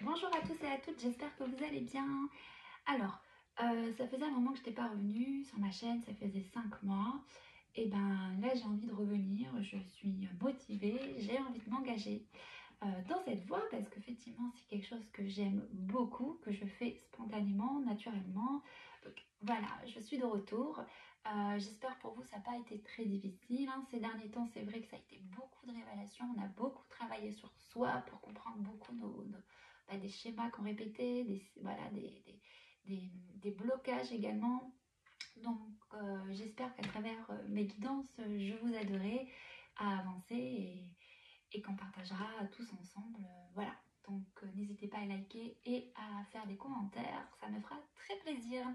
Bonjour à tous et à toutes, j'espère que vous allez bien. Alors, ça faisait un moment que je n'étais pas revenue sur ma chaîne, ça faisait 5 mois. Et ben là, j'ai envie de revenir, je suis motivée, j'ai envie de m'engager dans cette voie parce qu'effectivement, c'est quelque chose que j'aime beaucoup, que je fais spontanément, naturellement. Donc voilà, je suis de retour. J'espère pour vous, ça n'a pas été très difficile, hein. Ces derniers temps, c'est vrai que ça a été beaucoup de révélations. On a beaucoup travaillé sur soi pour comprendre beaucoup des schémas qu'on répétait, des blocages également. Donc j'espère qu'à travers mes guidances, je vous aiderai à avancer et qu'on partagera tous ensemble. Voilà. Donc n'hésitez pas à liker et à faire des commentaires, ça me fera très plaisir.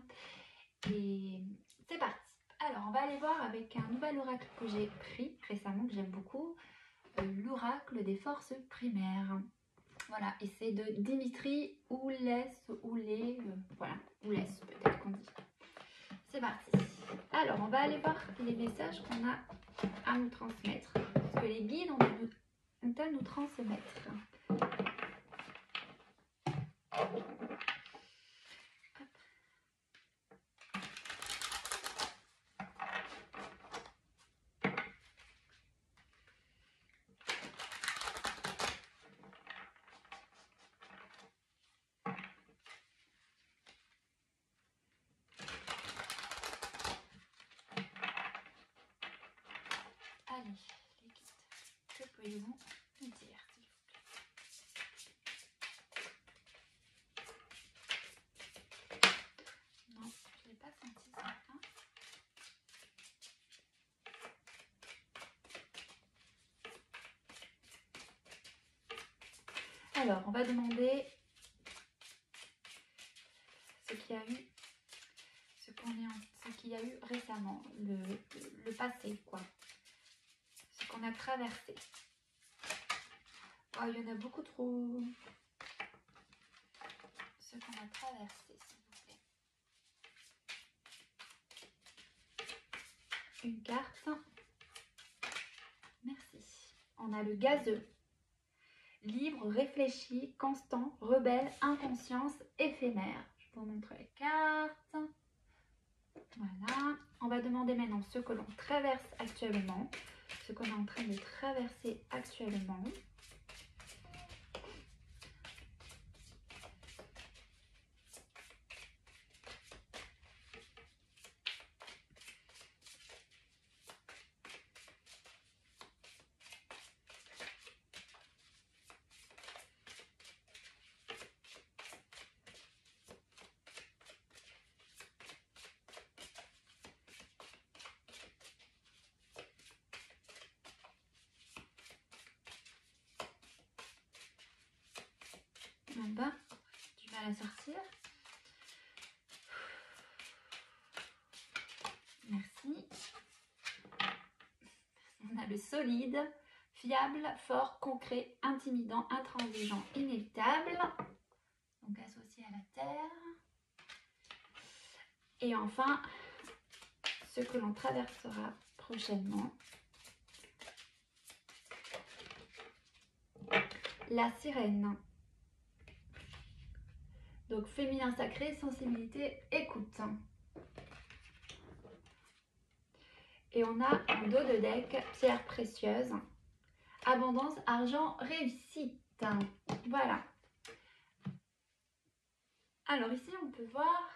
Et c'est parti. Alors on va aller voir avec un nouvel oracle que j'ai pris récemment, que j'aime beaucoup, l'oracle des forces primaires. Voilà, et c'est de Dimitri Oulès, voilà, Oulès peut-être qu'on dit. C'est parti. Alors, on va aller voir les messages qu'on a à nous transmettre. Parce que les guides ont à nous transmettre. Allez, les guides, que pouvez-vous nous dire, s'il vous plaît? Non, je ne l'ai pas senti ce matin. Alors, on va demander ce qu'il y a eu, ce qu'il y a eu récemment, le passé, quoi. Ce qu'on a traversé. Oh, il y en a beaucoup trop. Ce qu'on a traversé, s'il vous plaît. Une carte. Merci. On a le gazeux. Libre, réfléchi, constant, rebelle, inconscience, éphémère. Je vous montre les cartes. Voilà. On va demander maintenant ce que l'on traverse actuellement. Ce qu'on est en train de traverser actuellement. En bas, du mal à sortir. Merci. On a le solide, fiable, fort, concret, intimidant, intransigeant, inévitable. Donc associé à la terre. Et enfin, ce que l'on traversera prochainement. La sirène. Donc féminin sacré, sensibilité, écoute. Et on a en dos de deck, pierre précieuse, abondance, argent, réussite. Voilà. Alors ici, on peut voir,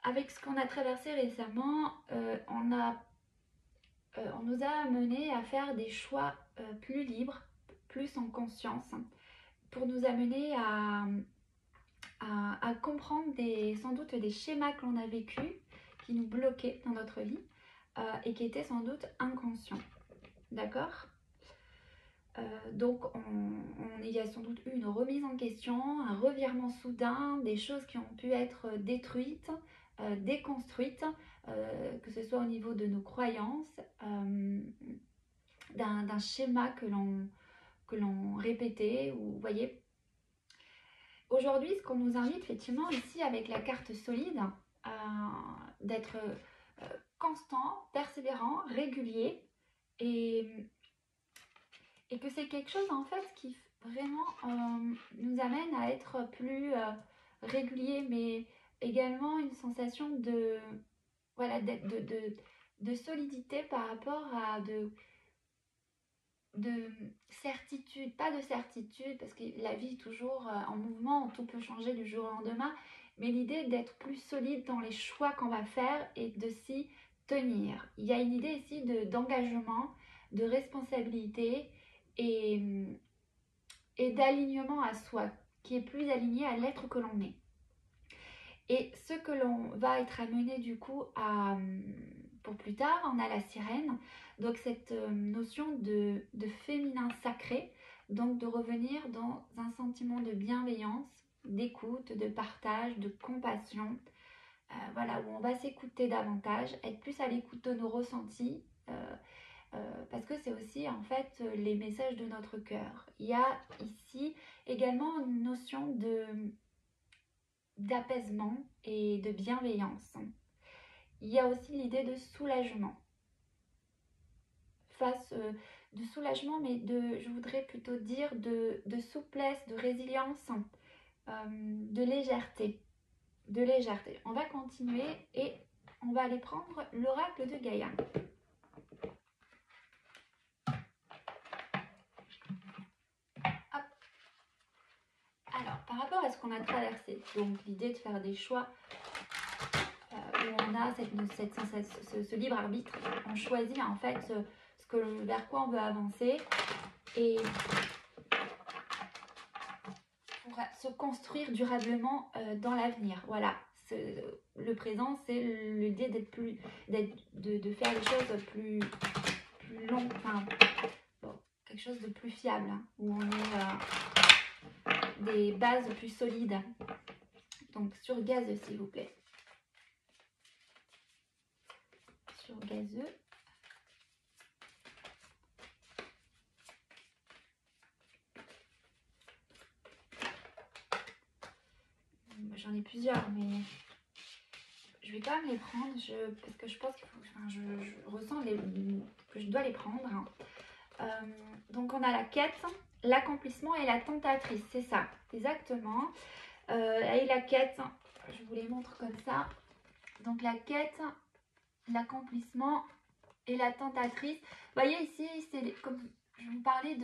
avec ce qu'on a traversé récemment, on nous a amené à faire des choix plus libres, plus en conscience, pour nous amener à comprendre sans doute des schémas que l'on a vécus, qui nous bloquaient dans notre vie et qui étaient sans doute inconscients. D'accord ? Donc il y a sans doute eu une remise en question, un revirement soudain, des choses qui ont pu être détruites, déconstruites, que ce soit au niveau de nos croyances, d'un schéma que l'on répétait, ou vous voyez. Aujourd'hui, ce qu'on nous invite effectivement ici avec la carte solide, d'être constant, persévérant, régulier, et que c'est quelque chose en fait vraiment nous amène à être plus régulier, mais également une sensation de, voilà, de solidité par rapport à de certitude, pas de certitude, parce que la vie est toujours en mouvement, tout peut changer du jour au lendemain, mais l'idée d'être plus solide dans les choix qu'on va faire et de s'y tenir. Il y a une idée ici d'engagement, de responsabilité et, et d'alignement à soi, qui est plus aligné à l'être que l'on est. Et ce que l'on va être amené du coup à, pour plus tard, on a la sirène, donc cette notion de féminin sacré, donc de revenir dans un sentiment de bienveillance, d'écoute, de partage, de compassion, voilà, où on va s'écouter davantage, être plus à l'écoute de nos ressentis, parce que c'est aussi en fait les messages de notre cœur. Il y a ici également une notion d'apaisement et de bienveillance. Il y a aussi l'idée de soulagement. De soulagement, mais je voudrais plutôt dire de souplesse, de résilience, de légèreté. De légèreté. On va continuer et on va aller prendre l'oracle de Gaïa. Hop. Alors, par rapport à ce qu'on a traversé, donc l'idée de faire des choix où on a ce libre arbitre, on choisit en fait vers quoi on veut avancer et pour se construire durablement dans l'avenir. Voilà, le présent, c'est l'idée de faire les choses plus longues, enfin, bon, quelque chose de plus fiable, hein, où on est des bases plus solides. Donc sur gazeux, s'il vous plaît. Sur gazeux. J'en ai plusieurs, mais je vais quand même les prendre parce que je pense qu'il faut, enfin, je ressens que je dois les prendre. Donc on a la quête, l'accomplissement et la tentatrice, c'est ça, exactement. Et la quête, je vous les montre comme ça. Donc la quête, l'accomplissement et la tentatrice. Vous voyez ici, c'est comme je vous parlais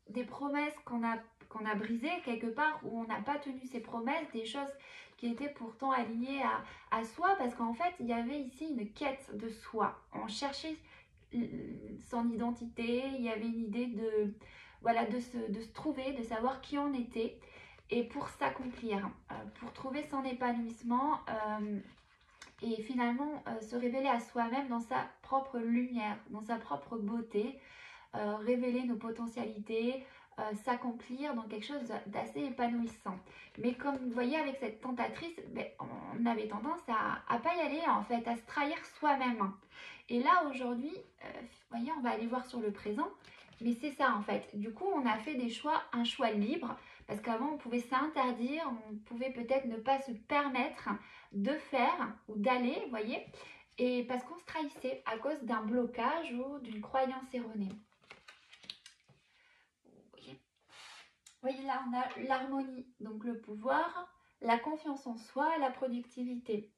des promesses qu'on a brisées quelque part, où on n'a pas tenu ses promesses, des choses qui étaient pourtant alignées à soi, parce qu'en fait, il y avait ici une quête de soi. On cherchait son identité, il y avait une idée voilà, de se trouver, de savoir qui on était, et pour s'accomplir, pour trouver son épanouissement, et finalement se révéler à soi-même dans sa propre lumière, dans sa propre beauté, révéler nos potentialités, s'accomplir dans quelque chose d'assez épanouissant. Mais comme vous voyez avec cette tentatrice, on avait tendance à pas y aller en fait, à se trahir soi-même. Et là aujourd'hui, vous voyez, on va aller voir sur le présent, mais c'est ça en fait. Du coup, on a fait un choix libre, parce qu'avant on pouvait s'interdire, on pouvait peut-être ne pas se permettre de faire ou d'aller, vous voyez, et parce qu'on se trahissait à cause d'un blocage ou d'une croyance erronée. Vous voyez, là, on a l'harmonie, donc le pouvoir, la confiance en soi, la productivité.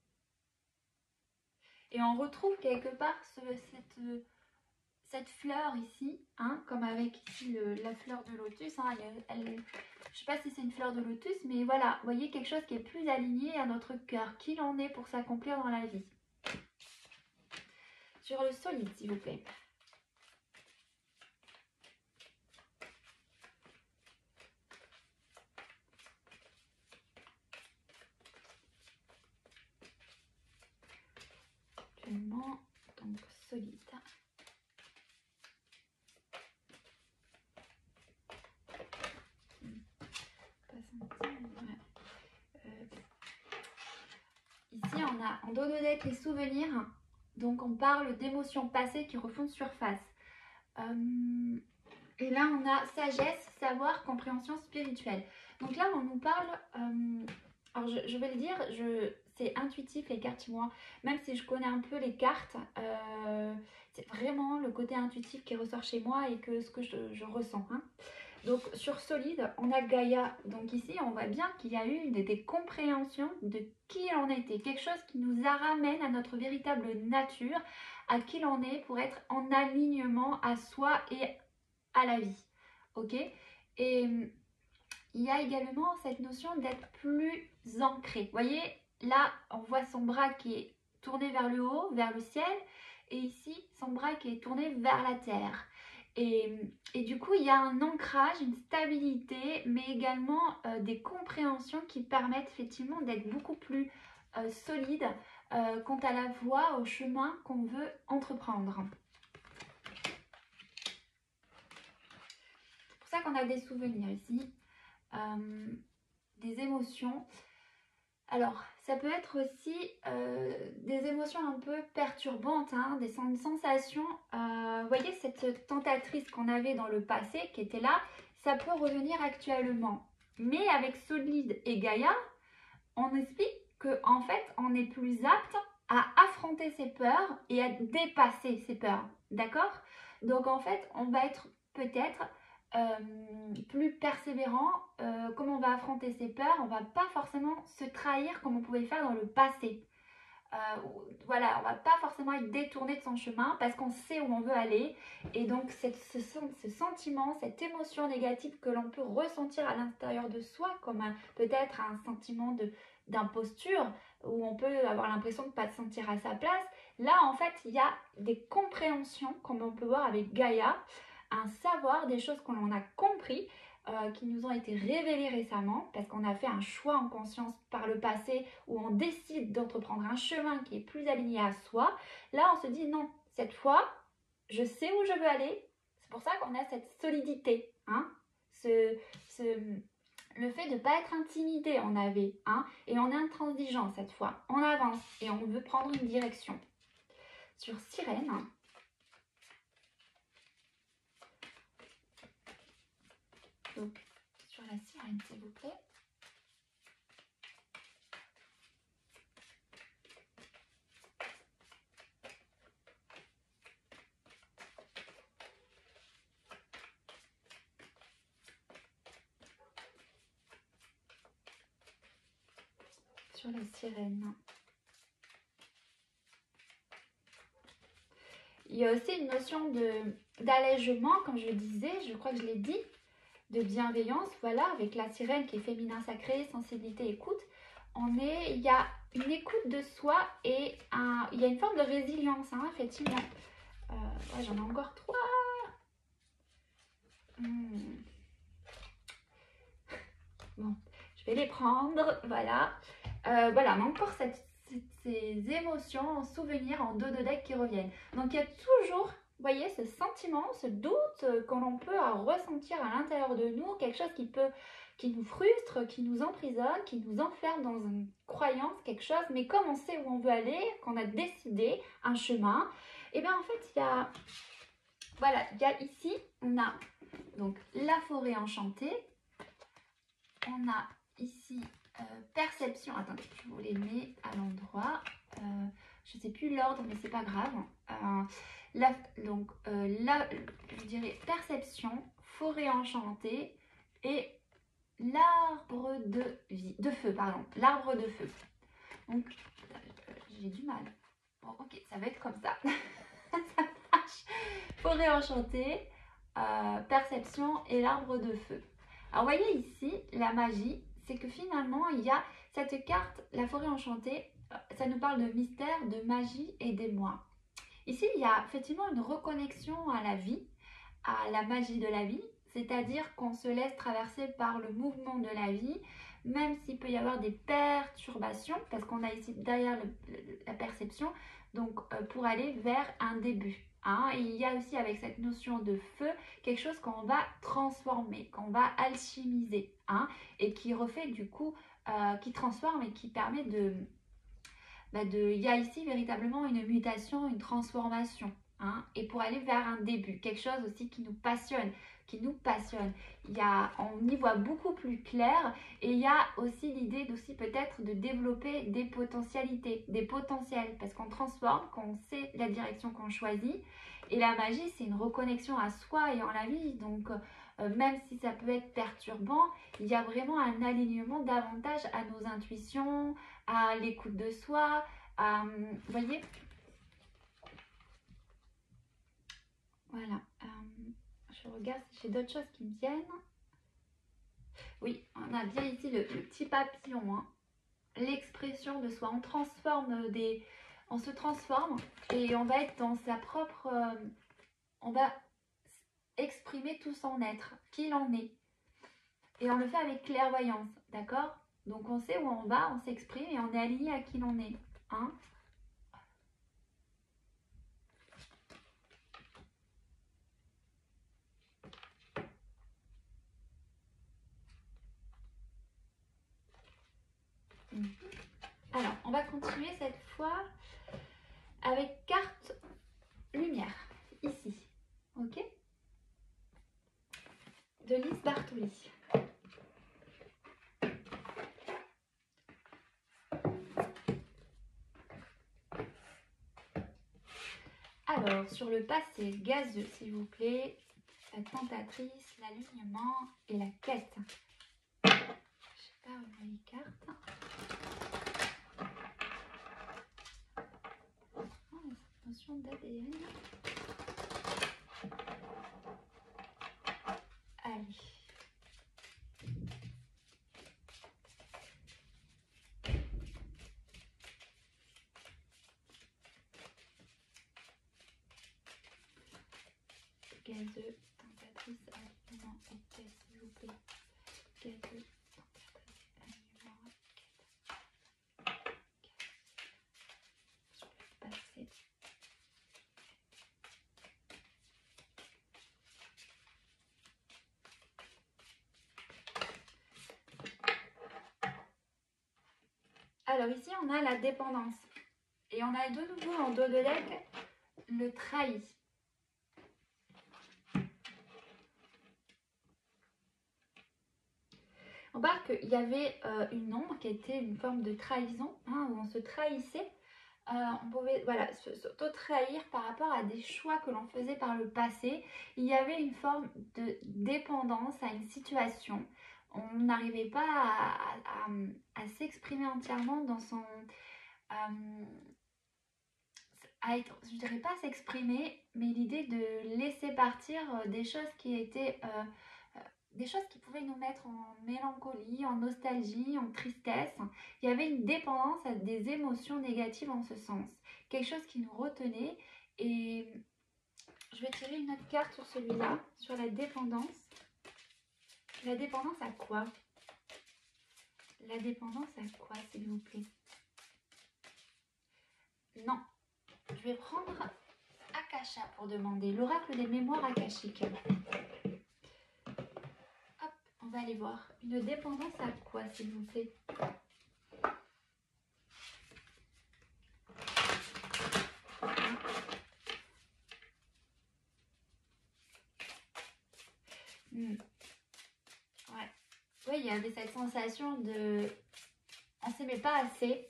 Et on retrouve quelque part cette fleur ici, hein, comme avec ici la fleur de lotus. Hein, je ne sais pas si c'est une fleur de lotus, mais voilà, vous voyez quelque chose qui est plus aligné à notre cœur, qui l'on est pour s'accomplir dans la vie. Sur le solide, s'il vous plaît. Actuellement, donc solide. Ici, on a en dos de deck les souvenirs. Donc, on parle d'émotions passées qui refont surface. Et là, on a sagesse, savoir, compréhension spirituelle. Donc là, on nous parle... alors, je vais le dire, c'est intuitif les cartes moi. Même si je connais un peu les cartes, c'est vraiment le côté intuitif qui ressort chez moi et que ce que je ressens. Hein. Donc sur solide, on a Gaïa. Donc ici, on voit bien qu'il y a eu des compréhensions de qui on était. Quelque chose qui nous ramène à notre véritable nature, à qui l'on est pour être en alignement à soi et à la vie. Ok. Et il y a également cette notion d'être plus ancré. Vous voyez, là, on voit son bras qui est tourné vers le haut, vers le ciel, et ici, son bras qui est tourné vers la terre. Et du coup, il y a un ancrage, une stabilité, mais également des compréhensions qui permettent effectivement d'être beaucoup plus solide quant à la voie, au chemin qu'on veut entreprendre. C'est pour ça qu'on a des souvenirs ici, des émotions. Alors, ça peut être aussi des émotions un peu perturbantes, hein, des sensations. Vous voyez, cette tentatrice qu'on avait dans le passé, qui était là, ça peut revenir actuellement. Mais avec Solide et Gaïa, on explique qu'en fait, on est plus apte à affronter ses peurs et à dépasser ses peurs. D'accord? Donc, en fait, on va être peut-être plus persévérant, comme on va affronter ses peurs, on va pas forcément se trahir comme on pouvait faire dans le passé. Voilà, on va pas forcément être détourné de son chemin parce qu'on sait où on veut aller. Et donc ce sentiment, cette émotion négative que l'on peut ressentir à l'intérieur de soi, comme peut-être un sentiment d'imposture, où on peut avoir l'impression de ne pas se sentir à sa place. Là, en fait, il y a des compréhensions, comme on peut voir avec Gaïa, un savoir, des choses qu'on a compris, qui nous ont été révélées récemment, parce qu'on a fait un choix en conscience par le passé, où on décide d'entreprendre un chemin qui est plus aligné à soi. Là, on se dit non, cette fois, je sais où je veux aller. C'est pour ça qu'on a cette solidité, hein, le fait de ne pas être intimidé, on avait, hein, et on est intransigeant cette fois. On avance et on veut prendre une direction. Sur Sirène, donc sur la sirène, s'il vous plaît. Sur la sirène. Il y a aussi une notion d'allègement, comme je le disais, je crois que je l'ai dit, de bienveillance, voilà, avec la sirène qui est féminin sacré, sensibilité, écoute. Il y a une écoute de soi et il y a une forme de résilience, hein, effectivement. Ouais, j'en ai encore 3. Bon, je vais les prendre, voilà. Voilà, mais encore ces émotions, souvenirs en dos de deck qui reviennent. Donc il y a toujours, vous voyez, ce sentiment, ce doute que l'on peut ressentir à l'intérieur de nous, quelque chose qui nous frustre, qui nous emprisonne, qui nous enferme dans une croyance, quelque chose, mais comme on sait où on veut aller, qu'on a décidé un chemin, et bien en fait il y a, voilà, il y a ici, on a donc la forêt enchantée, on a ici perception, attendez, je vous les mets à l'endroit, je ne sais plus l'ordre, mais c'est pas grave. Donc là, je dirais perception, forêt enchantée et l'arbre de feu, pardon, l'arbre de feu. Donc, j'ai du mal. Bon, ok, ça va être comme ça. Ça marche. Forêt enchantée, perception et l'arbre de feu. Alors, vous voyez ici, la magie, c'est que finalement, il y a cette carte, la forêt enchantée, ça nous parle de mystère, de magie et d'émoi. Ici, il y a effectivement une reconnexion à la vie, à la magie de la vie, c'est-à-dire qu'on se laisse traverser par le mouvement de la vie, même s'il peut y avoir des perturbations, parce qu'on a ici derrière la perception, donc pour aller vers un début. Hein. Et il y a aussi avec cette notion de feu, quelque chose qu'on va transformer, qu'on va alchimiser, hein, et qui refait du coup, qui transforme et qui permet il y a ici véritablement une mutation, une transformation, hein, et pour aller vers un début, quelque chose aussi qui nous passionne, on y voit beaucoup plus clair, et il y a aussi l'idée d'aussi peut-être de développer des potentialités, des potentiels, parce qu'on transforme, qu'on sait la direction qu'on choisit, et la magie c'est une reconnexion à soi et en la vie, donc même si ça peut être perturbant, il y a vraiment un alignement davantage à nos intuitions, à l'écoute de soi, vous voyez. Voilà, je regarde si j'ai d'autres choses qui me viennent. Oui, on a bien ici le petit papillon, hein. L'expression de soi. On se transforme et on va être dans sa propre... on va exprimer tout son être, qui il en est. Et on le fait avec clairvoyance, d'accord? Donc on sait où on va, on s'exprime et on est aligné à qui l'on est. Hein? Alors, on va continuer cette fois avec carte lumière, ici. Ok? De Lise Bartoli. Alors, sur le passé gazeux, s'il vous plaît, la tentatrice, l'alignement et la quête. Je ne sais pas où on a les cartes. Oh, cette notion d'ADN. Allez. Gazeux, tentatrice, alignement et quête, s'il vous plaît. Gazeux, tentatrice, alignement, quête. Sur le passé. Alors ici, on a la dépendance. Et on a de nouveau en dos de deck le trahi. On voit qu'il y avait une ombre qui était une forme de trahison, hein, où on se trahissait. On pouvait voilà, s'auto-trahir par rapport à des choix que l'on faisait par le passé. Il y avait une forme de dépendance à une situation. On n'arrivait pas à s'exprimer entièrement dans son... je dirais pas s'exprimer, mais l'idée de laisser partir des choses qui étaient... des choses qui pouvaient nous mettre en mélancolie, en nostalgie, en tristesse. Il y avait une dépendance à des émotions négatives en ce sens. Quelque chose qui nous retenait. Et je vais tirer une autre carte sur celui-là, sur la dépendance. La dépendance à quoi? La dépendance à quoi, s'il vous plaît? Non. Je vais prendre Akasha pour demander. L'oracle des mémoires akashiques. On va aller voir. Une dépendance à quoi, s'il vous plaît? Ouais. Oui, il y avait cette sensation de... On ne s'aimait pas assez.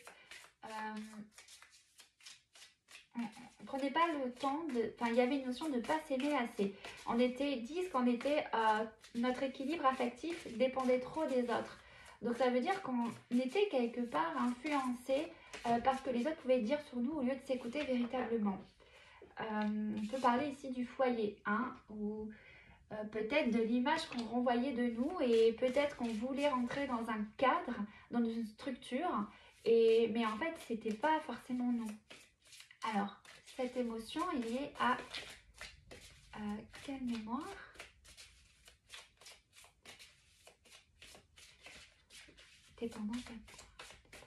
On ne prenait pas le temps de... Enfin, il y avait une notion de ne pas s'aimer assez. On était... disent qu'on était... notre équilibre affectif dépendait trop des autres. Donc ça veut dire qu'on était quelque part influencé par ce que les autres pouvaient dire sur nous au lieu de s'écouter véritablement. On peut parler ici du foyer, hein, ou peut-être de l'image qu'on renvoyait de nous et peut-être qu'on voulait rentrer dans un cadre, dans une structure, mais en fait, c'était pas forcément nous. Alors, cette émotion est liée à quelle mémoire? Dépendance à quoi?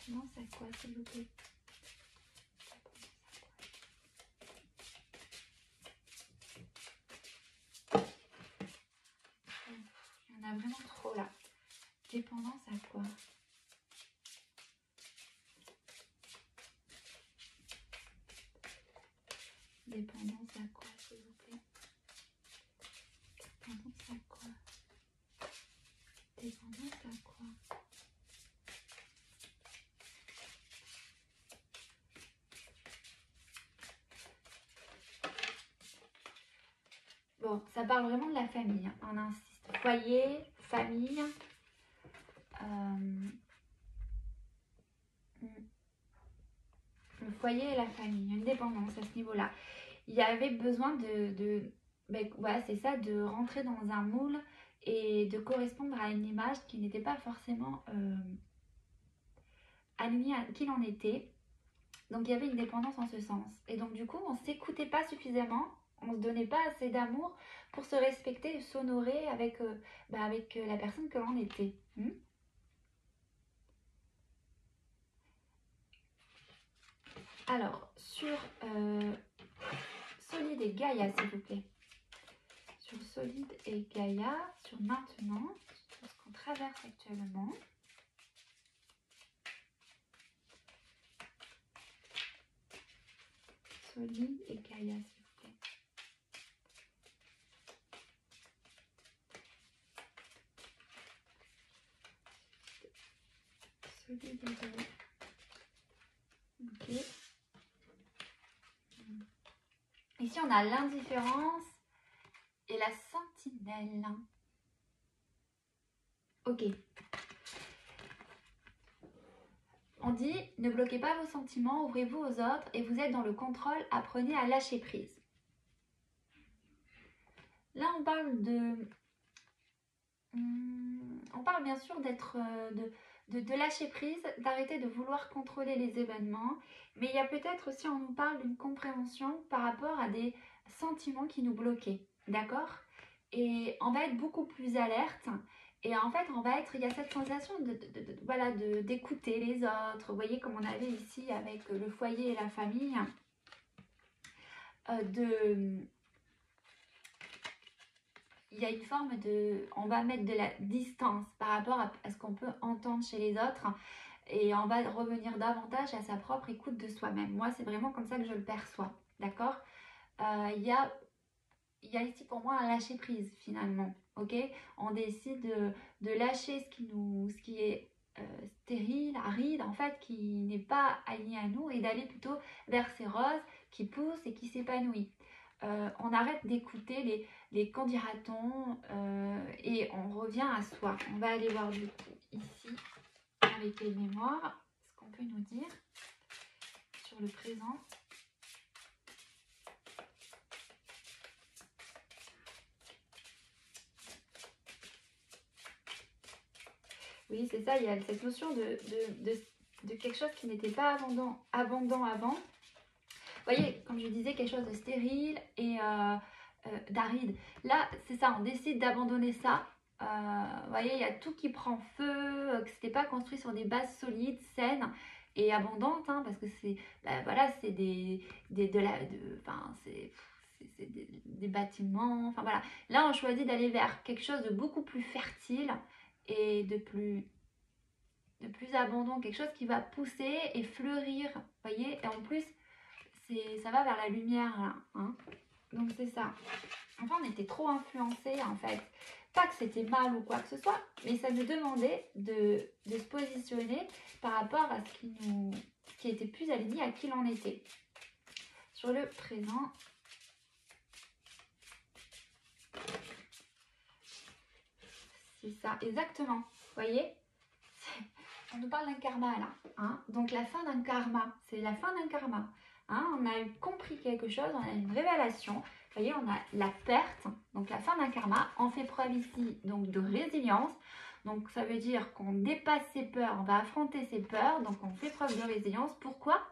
Dépendance à quoi, s'il vous plaît? Il y en a vraiment trop là. Dépendance à quoi? Dépendance à quoi, s'il vous plaît? Dépendance à quoi? Dépendance à quoi? Bon, ça parle vraiment de la famille, hein. On insiste foyer, famille. Le foyer et la famille, une dépendance à ce niveau-là. Il y avait besoin ben, voilà, c'est ça, de rentrer dans un moule et de correspondre à une image qui n'était pas forcément alignée à qui l'on était. Donc il y avait une dépendance en ce sens. Et donc du coup, on ne s'écoutait pas suffisamment, on ne se donnait pas assez d'amour pour se respecter et s'honorer avec, avec la personne que l'on était. Alors, sur Solide et Gaïa, s'il vous plaît. Sur Solide et Gaïa, sur maintenant, sur ce qu'on traverse actuellement. Solide et Gaïa, s'il vous plaît. Solide et Gaïa. Ok. Ici, on a l'indifférence et la sentinelle. Ok. On dit, ne bloquez pas vos sentiments, ouvrez-vous aux autres et vous êtes dans le contrôle, apprenez à lâcher prise. Là, on parle on parle bien sûr d'être, de lâcher prise, d'arrêter de vouloir contrôler les événements, mais il y a peut-être aussi, on nous parle d'une compréhension par rapport à des sentiments qui nous bloquaient, d'accord? Et on va être beaucoup plus alerte. Et en fait, il y a cette sensation voilà, d'écouter les autres. Vous voyez, comme on avait ici avec le foyer et la famille, il y a une forme on va mettre de la distance par rapport à ce qu'on peut entendre chez les autres et on va revenir davantage à sa propre écoute de soi-même. Moi, c'est vraiment comme ça que je le perçois, d'accord? Il y a ici pour moi un lâcher prise finalement, ok? On décide de lâcher ce qui est stérile, aride en fait, qui n'est pas aligné à nous et d'aller plutôt vers ces roses qui poussent et qui s'épanouissent. On arrête d'écouter les qu'en dira-t-on et on revient à soi. On va aller voir du coup ici avec les mémoires ce qu'on peut nous dire sur le présent. Oui, c'est ça, il y a cette notion de quelque chose qui n'était pas abondant avant. Vous voyez, comme je disais, quelque chose de stérile et d'aride. Là, c'est ça, on décide d'abandonner ça. Vous voyez, il y a tout qui prend feu, que ce n'était pas construit sur des bases solides, saines et abondantes, hein, parce que c'est voilà, c'est des bâtiments, enfin voilà. Là, on choisit d'aller vers quelque chose de beaucoup plus fertile et de plus abondant, quelque chose qui va pousser et fleurir, vous voyez, et en plus, ça va vers la lumière, là, hein. Donc c'est ça. Enfin, on était trop influencés, en fait. Pas que c'était mal ou quoi que ce soit, mais ça nous demandait de se positionner par rapport à ce qui était plus aligné à qui l'on était. Sur le présent, c'est ça, exactement. Vous voyez, on nous parle d'un karma là, hein. Donc la fin d'un karma, c'est la fin d'un karma, hein. On a compris quelque chose, on a une révélation. Vous voyez, on a la perte, donc la fin d'un karma. On fait preuve ici donc de résilience. Donc ça veut dire qu'on dépasse ses peurs, on va affronter ses peurs, donc on fait preuve de résilience. Pourquoi?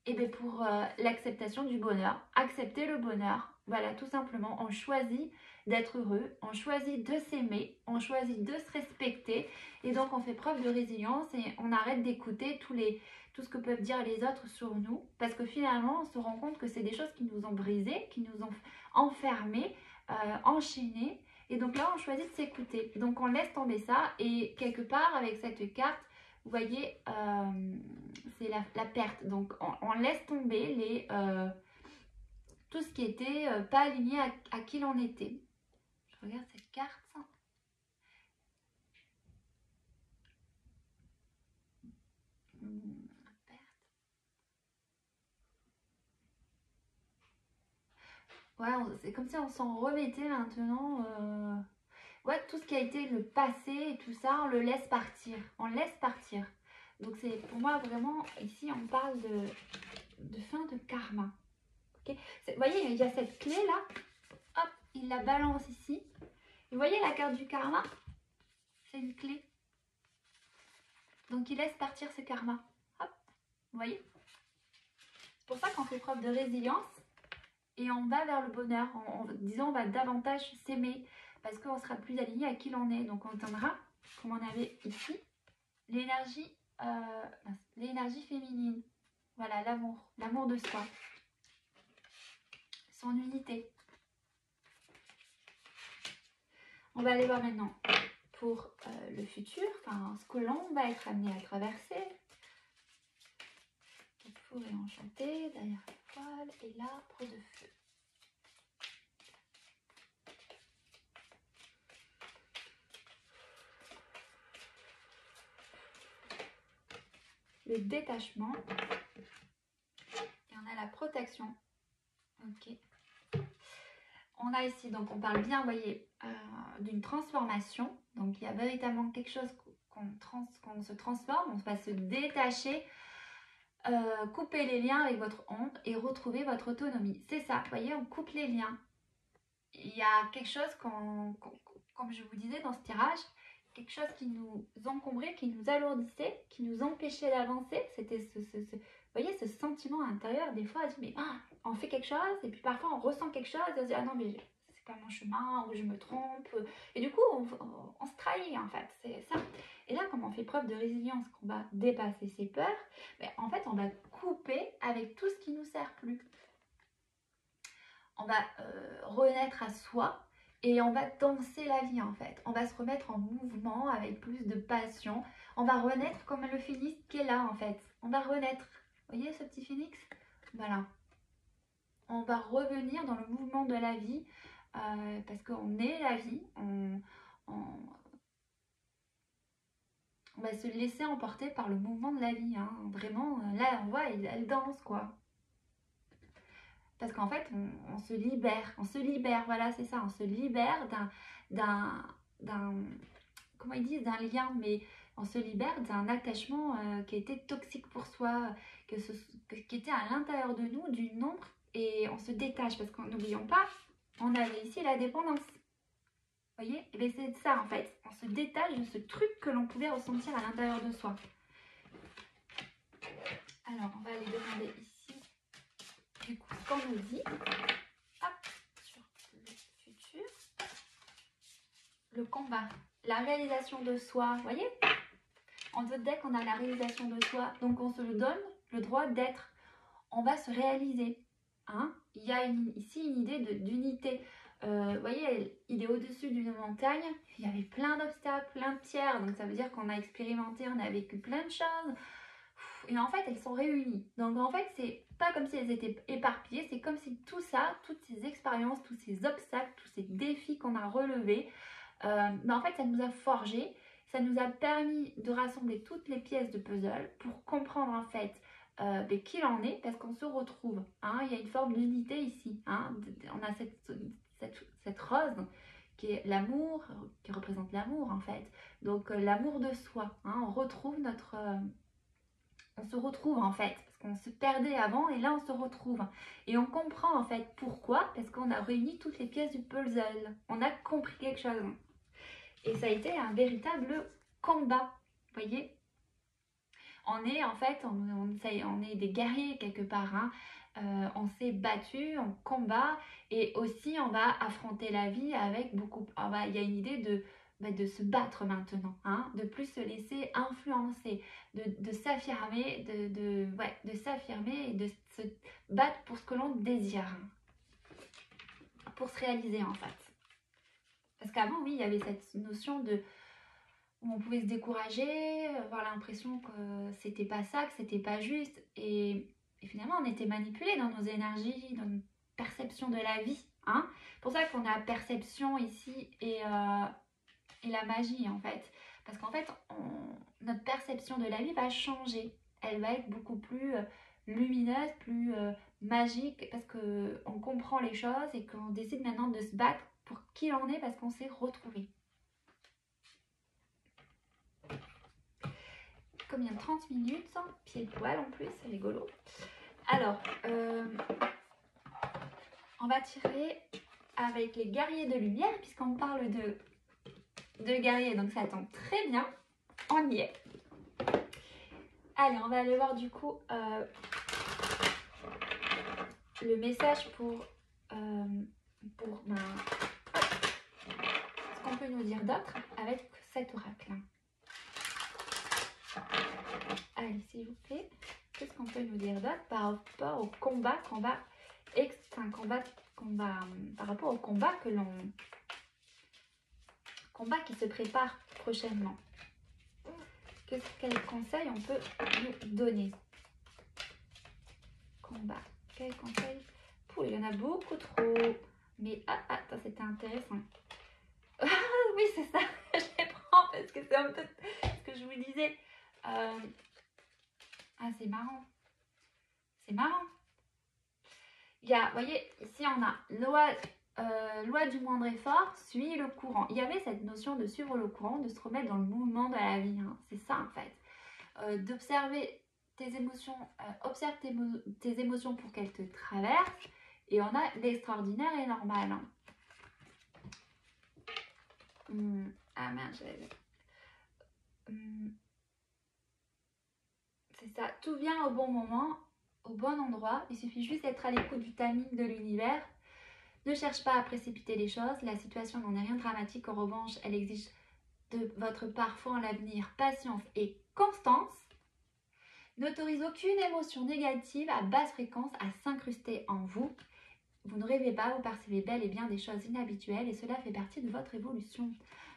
Et bien pour l'acceptation du bonheur, accepter le bonheur. Voilà, tout simplement, on choisit d'être heureux, on choisit de s'aimer, on choisit de se respecter. Et donc, on fait preuve de résilience et on arrête d'écouter tout ce que peuvent dire les autres sur nous. Parce que finalement, on se rend compte que c'est des choses qui nous ont brisés, qui nous ont enfermés, enchaînés. Et donc là, on choisit de s'écouter. Donc, on laisse tomber ça. Et quelque part, avec cette carte, vous voyez, c'est la perte. Donc, on laisse tomber tout ce qui était pas aligné à qui l'on était. Je regarde cette carte. Perte. Ouais, c'est comme si on s'en remettait maintenant. ouais, tout ce qui a été le passé et tout ça, on le laisse partir. On laisse partir. Donc c'est pour moi vraiment, ici on parle de fin de karma. Okay, vous voyez, il y a cette clé là. Hop, il la balance ici. Vous voyez la carte du karma? C'est une clé. Donc il laisse partir ce karma. Hop, vous voyez? C'est pour ça qu'on fait preuve de résilience et on va vers le bonheur. Disons, on va davantage s'aimer parce qu'on sera plus aligné à qui l'on est. Donc on atteindra, comme on avait ici, l'énergie féminine. Voilà, l'amour de soi. Son unité. On va aller voir maintenant pour le futur, enfin ce que l'on va être amené à traverser. Le four est enchanté, derrière la poêle et l'arbre de feu. Le détachement. Et on a la protection. Ok. On a ici, donc on parle bien, vous voyez, d'une transformation. Donc il y a véritablement quelque chose qu'on se transforme, on va se détacher, couper les liens avec votre ombre et retrouver votre autonomie. C'est ça, vous voyez, on coupe les liens. Il y a quelque chose, comme je vous disais dans ce tirage, quelque chose qui nous encombrait, qui nous alourdissait, qui nous empêchait d'avancer. C'était vous voyez, ce sentiment intérieur, des fois, mais on fait quelque chose, et puis parfois on ressent quelque chose, et on se dit, ah non, mais c'est pas mon chemin, ou je me trompe. Et du coup, on se trahit, en fait, c'est ça. Et là, comme on fait preuve de résilience, qu'on va dépasser ses peurs, mais en fait, on va couper avec tout ce qui ne nous sert plus. On va renaître à soi, et on va danser la vie, en fait. On va se remettre en mouvement avec plus de passion. On va renaître comme le phénix qui est là, en fait. On va renaître. Vous voyez ce petit phénix? Voilà. On va revenir dans le mouvement de la vie parce qu'on est la vie. On va se laisser emporter par le mouvement de la vie. Hein. Vraiment, là, on voit, elle danse, quoi. Parce qu'en fait, on se libère. On se libère, voilà, c'est ça. On se libère comment ils disent, d'un lien, mais on se libère d'un attachement qui était toxique pour soi, qui était à l'intérieur de nous, d'une ombre, et on se détache, parce que n'oublions pas, on avait ici la dépendance. Vous voyez? Et bien c'est ça en fait, on se détache de ce truc que l'on pouvait ressentir à l'intérieur de soi. Alors, on va aller demander ici, du coup, ce qu'on nous dit. Hop, sur le futur. Le combat. La réalisation de soi, vous voyez? En votre deck, on a la réalisation de soi, donc on se donne le droit d'être. On va se réaliser. Hein? Il y a ici une idée d'unité. Vous voyez, il est au-dessus d'une montagne, il y avait plein d'obstacles, plein de pierres, donc ça veut dire qu'on a expérimenté, on a vécu plein de choses. Et en fait, elles sont réunies. Donc en fait, c'est pas comme si elles étaient éparpillées, c'est comme si tout ça, toutes ces expériences, tous ces obstacles, tous ces défis qu'on a relevés, en fait, ça nous a forgé, ça nous a permis de rassembler toutes les pièces de puzzle pour comprendre en fait qui l'en est, parce qu'on se retrouve. Hein, il y a une forme d'unité ici. Hein, on a cette rose qui est l'amour, qui représente l'amour en fait. Donc l'amour de soi. Hein, on retrouve on se retrouve en fait, parce qu'on se perdait avant et là on se retrouve. Et on comprend en fait pourquoi, parce qu'on a réuni toutes les pièces du puzzle. On a compris quelque chose. Et ça a été un véritable combat, vous voyez. On est en fait, on est des guerriers quelque part. Hein. On s'est battu, on combat et aussi on va affronter la vie avec beaucoup. Il y a une idée de se battre maintenant, hein, de plus se laisser influencer, de s'affirmer, de s'affirmer et de se battre pour ce que l'on désire, pour se réaliser en fait. Parce qu'avant, oui, il y avait cette notion où on pouvait se décourager, avoir l'impression que c'était pas ça, que c'était pas juste. Et finalement, on était manipulé dans nos énergies, dans notre perception de la vie. Hein. C'est pour ça qu'on a perception ici et la magie en fait. Parce qu'en fait, notre perception de la vie va changer. Elle va être beaucoup plus lumineuse, plus magique, parce qu'on comprend les choses et qu'on décide maintenant de se battre pour qui l'on est, parce qu'on s'est retrouvé. combien? 30 minutes, pied poil en plus, c'est rigolo. Alors, on va tirer avec les guerriers de lumière, puisqu'on parle de guerriers, donc ça tombe très bien. On y est. Allez, on va aller voir du coup le message pour ce qu'on peut nous dire d'autre avec cet oracle. Allez, s'il vous plaît, qu'est-ce qu'on peut nous dire d'autre par rapport au combat par rapport au combat qui se prépare prochainement. Quel conseil on peut nous donner? Combat. Quel conseil? Il y en a beaucoup trop. Mais attends, c'était intéressant. Oui, c'est ça. Je les prends parce que c'est un peu ce que je vous disais. C'est marrant. C'est marrant. Il y a, vous voyez, ici on a loi du moindre effort, suis le courant. Il y avait cette notion de suivre le courant, de se remettre dans le mouvement de la vie. Hein. C'est ça en fait. D'observer tes émotions, observe tes émotions pour qu'elles te traversent. Et on a l'extraordinaire et normal. Hein. Mince, c'est ça, tout vient au bon moment, au bon endroit. Il suffit juste d'être à l'écoute du timing de l'univers. Ne cherche pas à précipiter les choses. La situation n'en est rien de dramatique. En revanche, elle exige de votre part foi en l'avenir, patience et constance. N'autorise aucune émotion négative à basse fréquence à s'incruster en vous. Vous ne rêvez pas, vous percevez bel et bien des choses inhabituelles et cela fait partie de votre évolution.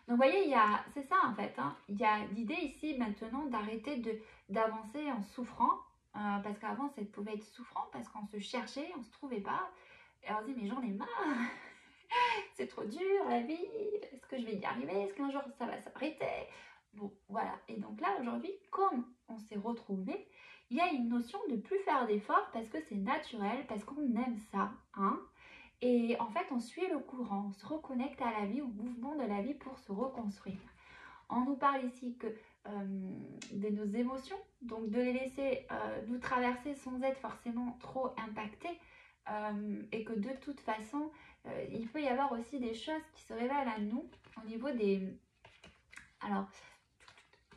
Donc vous voyez, c'est ça en fait. Hein. Il y a l'idée ici maintenant d'arrêter d'avancer en souffrant. Parce qu'avant, ça pouvait être souffrant parce qu'on se cherchait, on ne se trouvait pas. Et on se dit, mais j'en ai marre. C'est trop dur la vie. Est-ce que je vais y arriver? Est-ce qu'un jour ça va s'arrêter? Bon, voilà. Et donc là, aujourd'hui, comme on s'est retrouvés, il y a une notion de plus faire d'efforts parce que c'est naturel, parce qu'on aime ça. Hein. Et en fait, on suit le courant, on se reconnecte à la vie, au mouvement de la vie pour se reconstruire. On nous parle ici de nos émotions, donc de les laisser nous traverser sans être forcément trop impactés. Et que de toute façon, il peut y avoir aussi des choses qui se révèlent à nous au niveau des... Alors,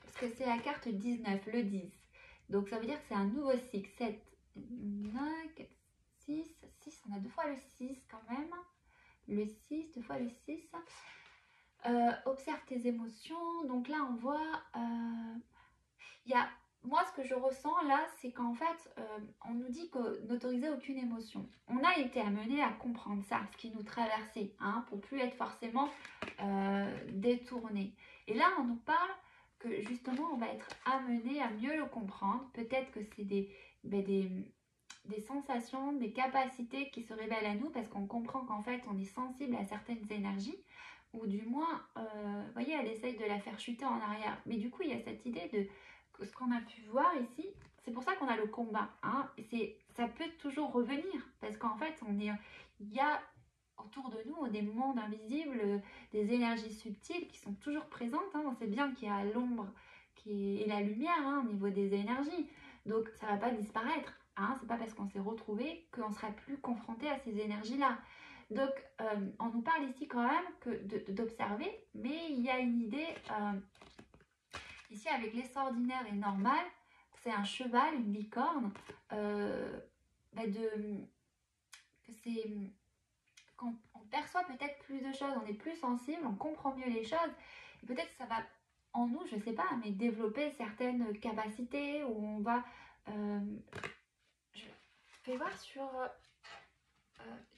parce que c'est la carte 19, le 10. Donc ça veut dire que c'est un nouveau cycle. 7, 9, 6, on a 2 fois le 6 quand même. Le 6, 2 fois le 6. Observe tes émotions. Donc là, on voit... Moi, ce que je ressens là, c'est qu'en fait, on nous dit que n'autoriser aucune émotion. On a été amené à comprendre ça, ce qui nous traversait, hein, pour plus être forcément détourné. Et là, on nous parle que justement, on va être amené à mieux le comprendre. Peut-être que c'est des sensations, des capacités qui se révèlent à nous parce qu'on comprend qu'en fait, on est sensible à certaines énergies. Ou du moins, vous voyez, elle essaye de la faire chuter en arrière. Mais du coup, il y a cette idée de... Ce qu'on a pu voir ici, c'est pour ça qu'on a le combat. Hein, ça peut toujours revenir parce qu'en fait, il y a autour de nous des mondes invisibles, des énergies subtiles qui sont toujours présentes. Hein, on sait bien qu'il y a l'ombre et la lumière au niveau des énergies. Donc, ça ne va pas disparaître. Hein, c'est pas parce qu'on s'est retrouvé qu'on ne sera plus confronté à ces énergies-là. Donc, on nous parle ici quand même d'observer, mais il y a une idée... Ici, avec l'extraordinaire et normal, c'est un cheval, une licorne, qu'on perçoit peut-être plus de choses, on est plus sensible, on comprend mieux les choses. Et peut-être que ça va, en nous, je ne sais pas, mais développer certaines capacités où on va... je vais voir sur...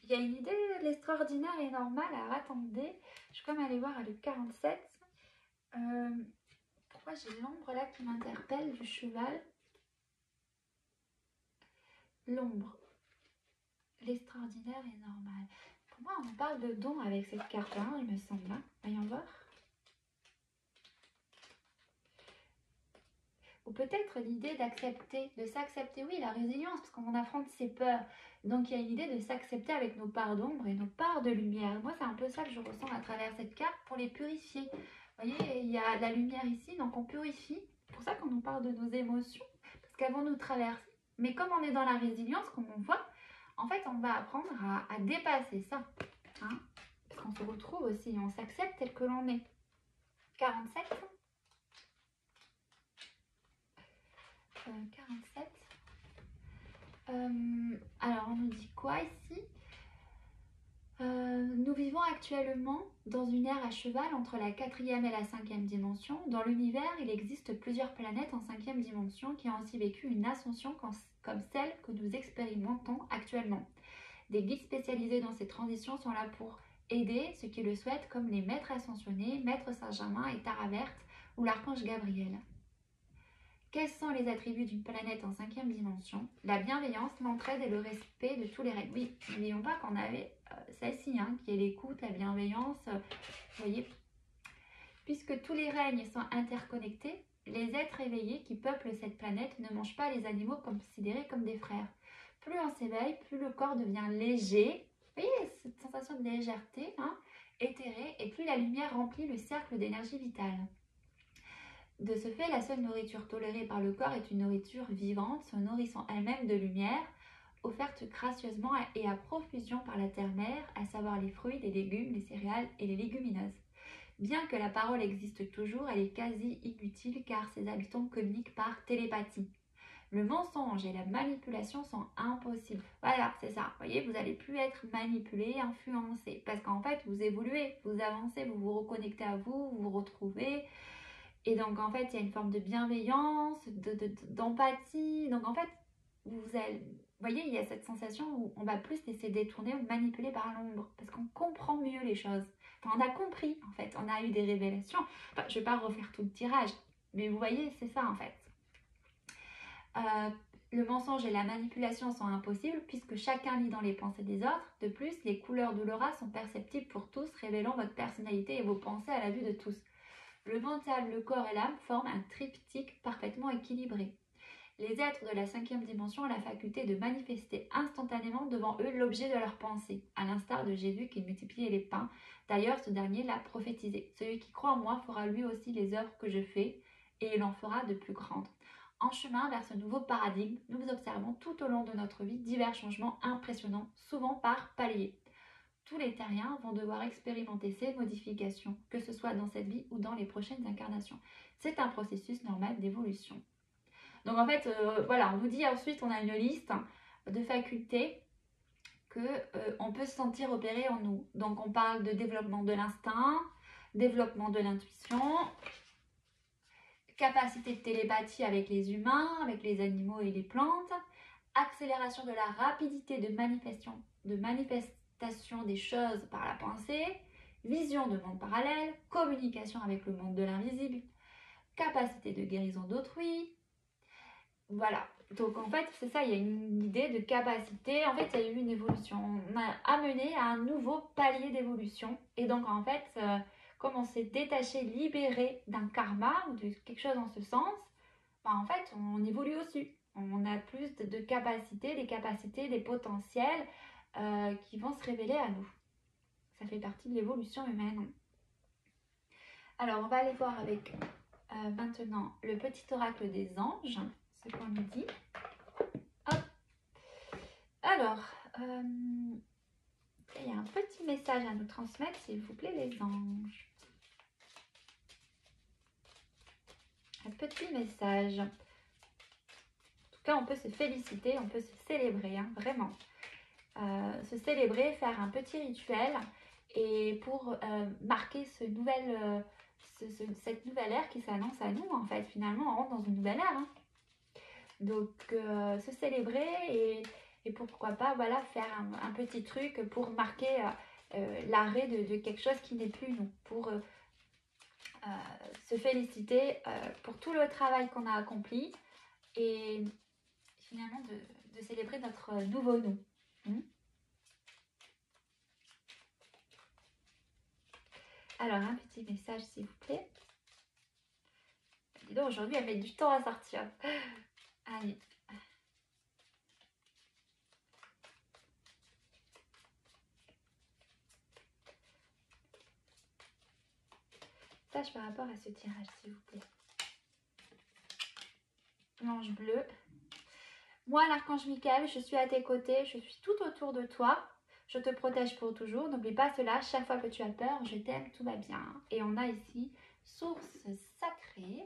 Il y a une idée, l'extraordinaire et normal. Alors, attendez, je vais quand même aller voir à le 47. Pourquoi j'ai l'ombre là qui m'interpelle du cheval? L'ombre, l'extraordinaire et normal. Pour moi, on parle de don avec cette carte-là, il me semble. Hein. Voyons voir. Ou peut-être l'idée d'accepter, de s'accepter, oui, la résilience, parce qu'on affronte ses peurs. Donc, il y a une idée de s'accepter avec nos parts d'ombre et nos parts de lumière. Moi, c'est un peu ça que je ressens à travers cette carte pour les purifier. Vous voyez, il y a de la lumière ici, donc on purifie pour ça qu'on nous parle de nos émotions, parce qu'elles vont nous traverser. Mais comme on est dans la résilience, comme on voit, en fait, on va apprendre à dépasser ça. Hein, parce qu'on se retrouve aussi, on s'accepte tel que l'on est. 47. 47. Alors, on nous dit quoi ici? Nous vivons actuellement dans une ère à cheval entre la 4e et la 5e dimension. Dans l'univers, il existe plusieurs planètes en 5e dimension qui ont aussi vécu une ascension comme celle que nous expérimentons actuellement. Des guides spécialisés dans ces transitions sont là pour aider ceux qui le souhaitent, comme les maîtres ascensionnés, Maître Saint-Germain et Tara Verte ou l'archange Gabriel. Quels sont les attributs d'une planète en 5e dimension? La bienveillance, l'entraide et le respect de tous les règles. Oui, n'oublions pas qu'on avait celle-ci, hein, qui est l'écoute, la bienveillance. Vous voyez, puisque tous les règnes sont interconnectés, les êtres éveillés qui peuplent cette planète ne mangent pas les animaux considérés comme des frères. Plus on s'éveille, plus le corps devient léger. Vous voyez cette sensation de légèreté, hein, éthérée, et plus la lumière remplit le cercle d'énergie vitale. De ce fait, la seule nourriture tolérée par le corps est une nourriture vivante, se nourrissant elle-même de lumière, offerte gracieusement et à profusion par la terre-mère, à savoir les fruits, les légumes, les céréales et les légumineuses. Bien que la parole existe toujours, elle est quasi inutile car ses habitants communiquent par télépathie. Le mensonge et la manipulation sont impossibles. Voilà, c'est ça. Vous voyez, vous n'allez plus être manipulé, influencé. Parce qu'en fait, vous évoluez, vous avancez, vous vous reconnectez à vous, vous vous retrouvez. Et donc, en fait, il y a une forme de bienveillance, d'empathie. Donc, en fait, vous voyez, il y a cette sensation où on va plus laisser détourner ou manipuler par l'ombre. Parce qu'on comprend mieux les choses. Enfin, on a compris, en fait. On a eu des révélations. Enfin, je ne vais pas refaire tout le tirage. Mais vous voyez, c'est ça, en fait. Le mensonge et la manipulation sont impossibles puisque chacun lit dans les pensées des autres. De plus, les couleurs de l'aura sont perceptibles pour tous, révélant votre personnalité et vos pensées à la vue de tous. Le mental, le corps et l'âme forment un triptyque parfaitement équilibré. Les êtres de la 5e dimension ont la faculté de manifester instantanément devant eux l'objet de leur pensée, à l'instar de Jésus qui multipliait les pains. D'ailleurs, ce dernier l'a prophétisé. Celui qui croit en moi fera lui aussi les œuvres que je fais, et il en fera de plus grandes. En chemin vers ce nouveau paradigme, nous observons tout au long de notre vie divers changements impressionnants, souvent par paliers. Tous les terriens vont devoir expérimenter ces modifications, que ce soit dans cette vie ou dans les prochaines incarnations. C'est un processus normal d'évolution. Donc en fait, voilà, on vous dit ensuite, on a une liste de facultés qu'on peut se sentir opérer en nous. Donc on parle de développement de l'instinct, développement de l'intuition, capacité de télépathie avec les humains, avec les animaux et les plantes, accélération de la rapidité de manifestation des choses par la pensée, vision de monde parallèle, communication avec le monde de l'invisible, capacité de guérison d'autrui. Voilà, donc en fait c'est ça, il y a une idée de capacité, en fait il y a eu une évolution, on a amené à un nouveau palier d'évolution et donc en fait comme on s'est détaché, libéré d'un karma ou de quelque chose en ce sens, ben en fait on évolue aussi, on a plus de capacités, des capacités, des potentiels qui vont se révéler à nous. Ça fait partie de l'évolution humaine. Alors on va aller voir avec maintenant le petit oracle des anges, ce qu'on nous dit. Hop. Alors, il y a un petit message à nous transmettre, s'il vous plaît, les anges. Un petit message. En tout cas, on peut se féliciter, on peut se célébrer, hein, vraiment. Se célébrer, faire un petit rituel et pour marquer cette nouvelle ère qui s'annonce à nous, en fait. Finalement, on rentre dans une nouvelle ère. Hein. Donc, se célébrer et pourquoi pas, voilà, faire un petit truc pour marquer l'arrêt de quelque chose qui n'est plus nous. Pour se féliciter pour tout le travail qu'on a accompli et finalement de célébrer notre nouveau nous. Alors, un petit message, s'il vous plaît. Dis donc, aujourd'hui, elle met du temps à sortir. Allez. Message par rapport à ce tirage, s'il vous plaît. l'ange bleu. Moi, l'archange Michael, je suis à tes côtés, je suis tout autour de toi. Je te protège pour toujours. N'oublie pas cela, chaque fois que tu as peur, je t'aime, tout va bien. Et on a ici, source sacrée.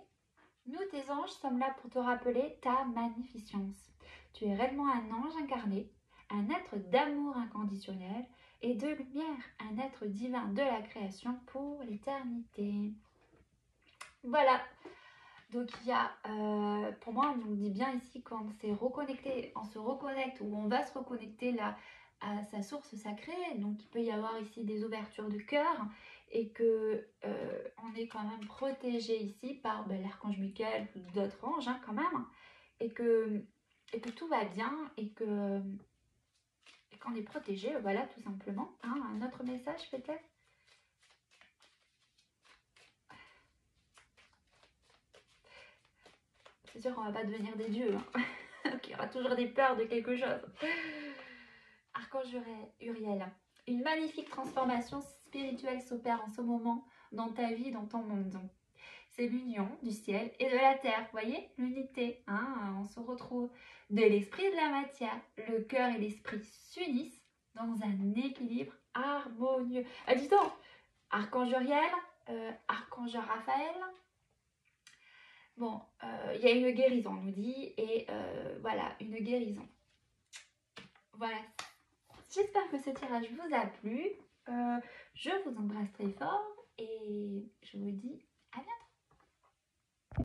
Nous, tes anges, sommes là pour te rappeler ta magnificence. Tu es réellement un ange incarné, un être d'amour inconditionnel et de lumière, un être divin de la création pour l'éternité. Voilà. Donc il y a, pour moi, on dit bien ici qu'on s'est reconnecté, on se reconnecte ou on va se reconnecter là à sa source sacrée. Donc il peut y avoir ici des ouvertures de cœur et que on est quand même protégé ici par l'archange Michael ou d'autres anges hein, quand même, et que tout va bien et qu'on est protégé, voilà tout simplement. Hein, un autre message peut-être. C'est sûr qu'on va pas devenir des dieux. Hein. Donc, il y aura toujours des peurs de quelque chose. Archange Uriel. Une magnifique transformation spirituelle s'opère en ce moment dans ta vie, dans ton monde. C'est l'union du ciel et de la terre. Vous voyez, l'unité. Hein, on se retrouve de l'esprit et de la matière. Le cœur et l'esprit s'unissent dans un équilibre harmonieux. Ah, dis donc, Archange Uriel, Archange Raphaël. Bon, il y a une guérison, on nous dit, et voilà, une guérison. Voilà, j'espère que ce tirage vous a plu. Je vous embrasse très fort et je vous dis